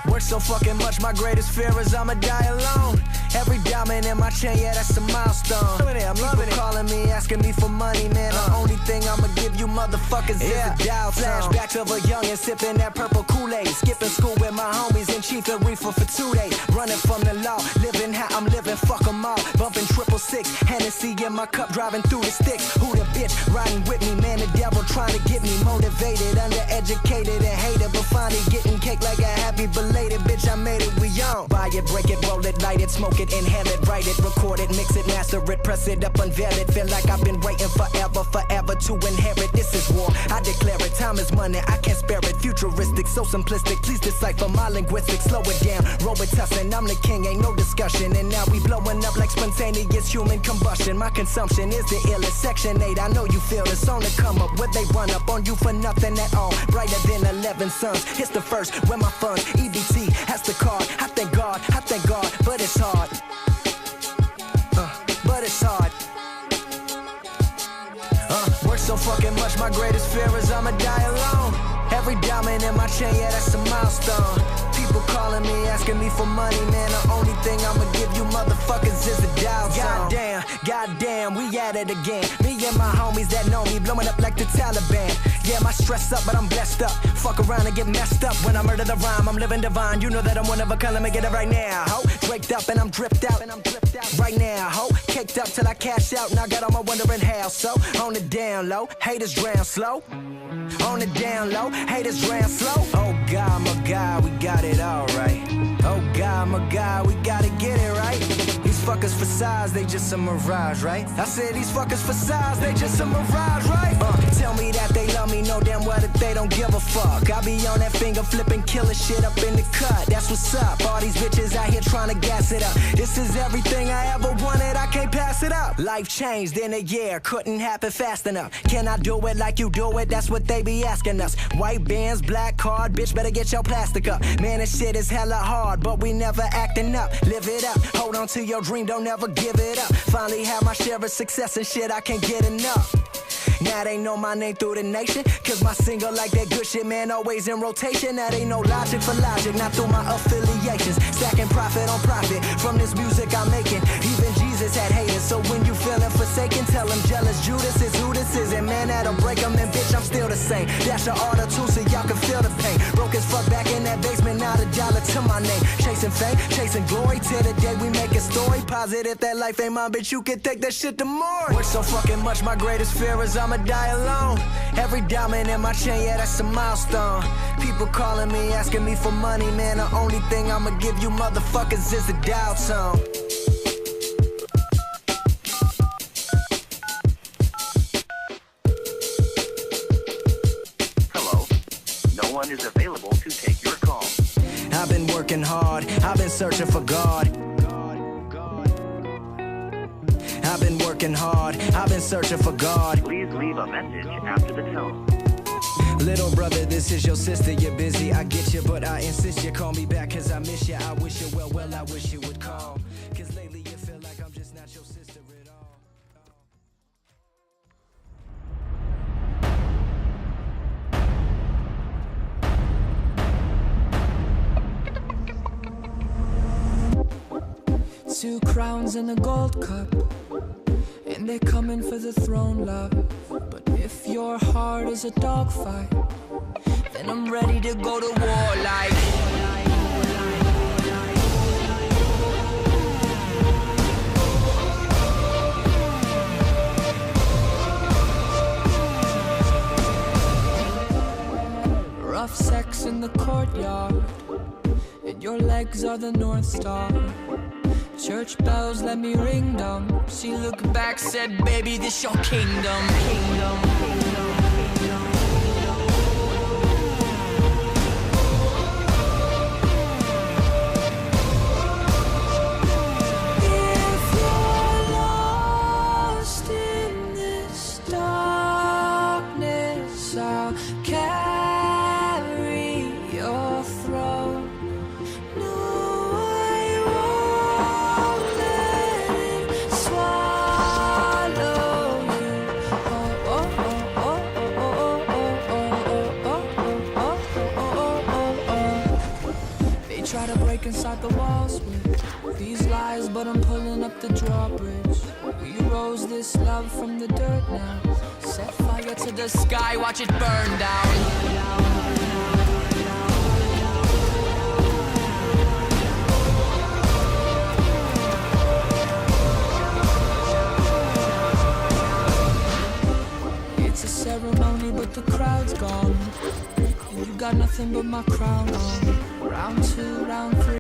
Work so fucking much, my greatest fear is I'ma die alone. Every diamond in my chain, yeah, that's a milestone. I'm loving it. Calling me, asking me for money, man. The only thing I'ma give you motherfuckers is a dial tone. Flashbacks of a youngin' sipping that purple Kool-Aid. Skipping school with my homies and chief and reefer for 2 days. Running from the law, living how I'm living, fuck 'em all. Bumping 666, Hennessy in my cup, driving through the sticks. Who the bitch riding with me, man? The devil trying to get me motivated, undereducated and hated, but finally getting cake like a happy belated. Bitch, I made it, we on. Buy it, break it, roll it, light it, smoke it, inhale it, write it, record it, mix it, master it, press it up, unveil it. Feel like I've been waiting forever to inherit. This is war, I declare it. Time is money, I can't spare it. Futuristic, so simplistic. Please decipher my linguistics. Slow it down, Robitussin. I'm the king, ain't no discussion. And now we blowing up like spontaneous human combustion. My consumption is the illest. Section 8, I know you feel it's on the come up. Where they run up on you for nothing at all. Brighter than 11 suns. It's the first, where my funds. EBT, that's the card. I thank God, but it's hard. But it's hard. Work so fucking much, my greatest fear is I'ma die alone. Every diamond in my chain, yeah, that's a milestone. People calling me, asking me for money, man. The only thing I'ma give you motherfuckers is a dial tone. Goddamn, we at it again. Me and my homies that know me, blowing up like the Taliban. Yeah, my stress up, but I'm blessed up. Fuck around and get messed up. When I murder the rhyme, I'm living divine. You know that I'm one of a kind, let me get it right now, ho. Draked up and I'm dripped out. Right now, ho. Caked up till I cash out. Now I got all my wondering how. So, on the down low, haters drown slow. On the down low, haters drown slow. Oh God, my God, we got it all right. Oh God, my God, we gotta get it right. These fuckers for size, they just a mirage, right? I said these fuckers for size, they just a mirage, right? Tell me that they love me, know damn well that they don't give a fuck. I be on that finger flipping, killing shit up in the cut. That's what's up. All these bitches out here trying to gas it up. This is everything I ever wanted, I can't pass it up. Life changed in a year, couldn't happen fast enough. Can I do it like you do it? That's what they be asking us. White bands, black card, bitch, better get your plastic up. Man, this shit is hella hard, but we never acting up. Live it up, hold on to your dream, don't ever give it up. Finally have my share of success and shit, I can't get enough. Now they know my name through the nation, cause my single like that good shit, man, always in rotation. That ain't no logic for logic, not through my affiliations. Stacking profit on profit from this music I'm making. Even Jesus had haters, so when you feeling forsaken, tell him jealous Judas is who this is. And man, that'll break him, and bitch, I'm still the same. Dash a order too, so y'all can feel the pain. Broke as fuck back in that basement, not a dollar to my name. Chasing fame, chasing glory, till the day we make a story. Positive that life ain't mine, bitch, you can take that shit to more. Work so fucking much, my greatest fear is I'ma die alone. Every diamond in my chain, yeah, that's a milestone. People calling me, asking me for money, man. The only thing I'ma give you motherfuckers is a dial tone. Hello, no one is available to take your call. I've been working hard, I've been searching for God. I've been working hard, I've been searching for God. Please leave a message after the tone. Little brother, this is your sister, you're busy, I get you, but I insist you call me back, cause I miss you. I wish you well, I wish you would call. Cause lately you feel like I'm just not your sister at all. 2 crowns and a gold cup, and they're coming for the throne, love. But if your heart is a dogfight, then I'm ready to go to war like. Rough sex in the courtyard, and your legs are the North Star. Church bells, let me ring them. She looked back, said, baby, this your kingdom. If you're lost in this darkness, I'll carry your throne. No, I won't let it try to break inside the walls with these lies, but I'm pulling up the drawbridge. We rose this love from the dirt now. Set fire to the sky, watch it burn down. It's a ceremony, but the crowd's gone. And you got nothing but my crown on. Round 2, round 3.